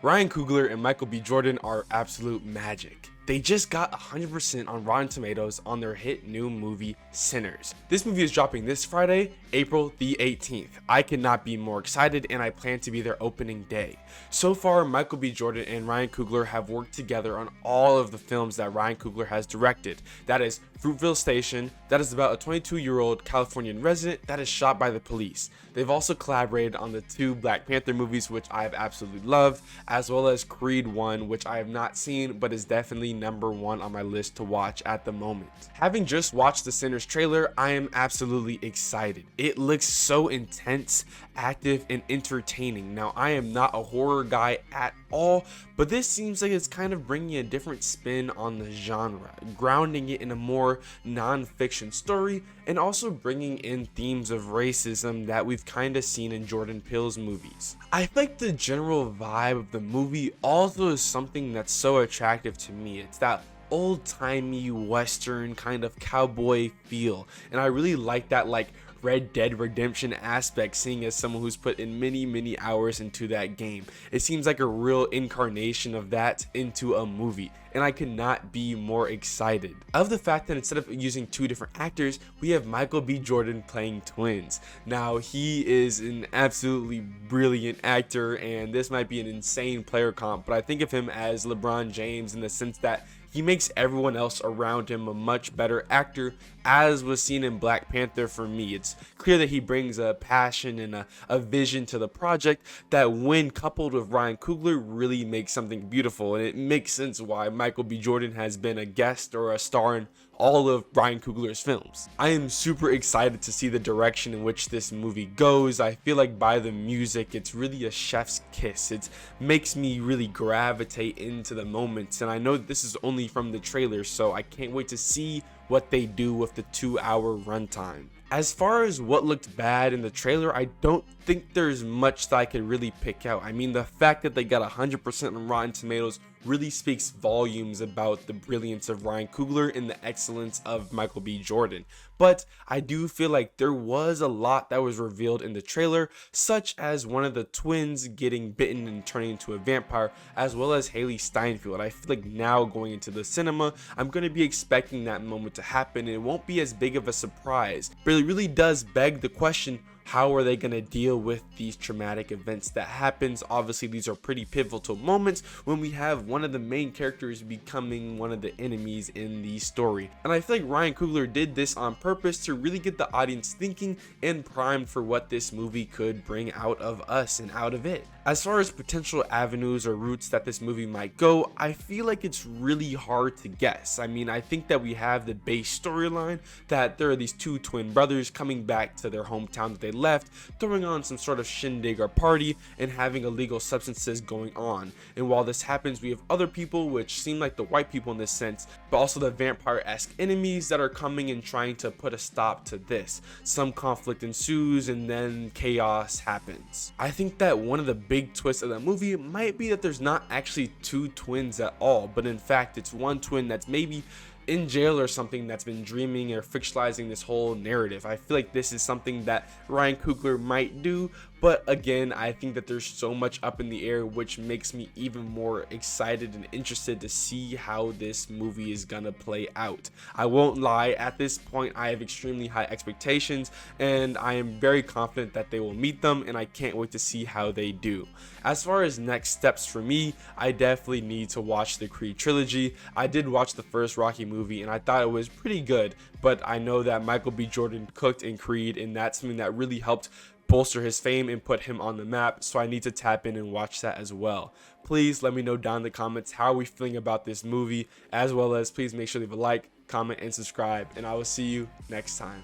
Ryan Coogler and Michael B Jordan are absolute magic. They just got 100% on Rotten Tomatoes on their hit new movie, Sinners. This movie is dropping this Friday, April the 18th. I cannot be more excited, and I plan to be their opening day. So far, Michael B Jordan and Ryan Coogler have worked together on all of the films that Ryan Coogler has directed. That is Fruitvale Station, that is about a 22-year-old Californian resident that is shot by the police. They've also collaborated on the 2 Black Panther movies, which I have absolutely loved, as well as Creed 1, which I have not seen, but is definitely number 1 on my list to watch at the moment. Having just watched the Sinners trailer, I am absolutely excited. It looks so intense, active, and entertaining. Now, I am not a horror guy at all, but this seems like it's kind of bringing a different spin on the genre, grounding it in a more non-fiction story, and also bringing in themes of racism that we've kind of seen in Jordan Peele's movies. I feel like the general vibe of the movie also is something that's so attractive to me. It's that old-timey western kind of cowboy feel, and I really like that Red Dead Redemption aspect, seeing as someone who's put in many hours into that game. It seems like a real incarnation of that into a movie, and I could not be more excited. I love the fact that instead of using 2 different actors, we have Michael B Jordan playing twins. Now, he is an absolutely brilliant actor, and this might be an insane player comp, but I think of him as LeBron James in the sense that he makes everyone else around him a much better actor, as was seen in Black Panther for me. It's clear that he brings a passion and a vision to the project that, when coupled with Ryan Coogler, really makes something beautiful, and it makes sense why Michael B Jordan has been a guest or a star in all of Ryan Coogler's films. I am super excited to see the direction in which this movie goes. I feel like by the music, it's really a chef's kiss. It makes me really gravitate into the moments, and I know that this is only from the trailer, so I can't wait to see what they do with the 2-hour runtime. As far as what looked bad in the trailer, I don't think there's much that I could really pick out. I mean, the fact that they got 100% on Rotten Tomatoes really speaks volumes about the brilliance of Ryan Coogler and the excellence of Michael B Jordan. But I do feel like there was a lot that was revealed in the trailer, such as one of the twins getting bitten and turning into a vampire, as well as Haley Steinfeld. I feel like now going into the cinema, I'm going to be expecting that moment to happen, and it won't be as big of a surprise. But it really does beg the question, how are they going to deal with these traumatic events that happens? Obviously, these are pretty pivotal moments when we have one of the main characters becoming one of the enemies in the story. And I feel like Ryan Coogler did this on purpose to really get the audience thinking and primed for what this movie could bring out of us and out of it. As far as potential avenues or routes that this movie might go, I feel like it's really hard to guess. I mean, I think that we have the base storyline that there are these 2 twin brothers coming back to their hometown that they left, throwing on some sort of shindig or party and having illegal substances going on. And while this happens, we have other people, which seem like the white people in this sense, but also the vampire-esque enemies that are coming and trying to put a stop to this. Some conflict ensues, and then chaos happens. I think that one of the big twists of the movie might be that there's not actually 2 twins at all, but in fact it's one twin that's maybe in jail or something, that's been dreaming or fictionalizing this whole narrative. I feel like this is something that Ryan Coogler might do, but again, I think that there's so much up in the air, which makes me even more excited and interested to see how this movie is gonna play out. I won't lie, at this point I have extremely high expectations, and I am very confident that they will meet them, and I can't wait to see how they do. As far as next steps for me, I definitely need to watch the Creed trilogy. I did watch the first Rocky movie and I thought it was pretty good, but I know that Michael B Jordan cooked in Creed, and that's something that really helped bolster his fame and put him on the map, so I need to tap in and watch that as well. Please let me know down in the comments how are we feeling about this movie, as well as please make sure to leave a like, comment, and subscribe, and I will see you next time.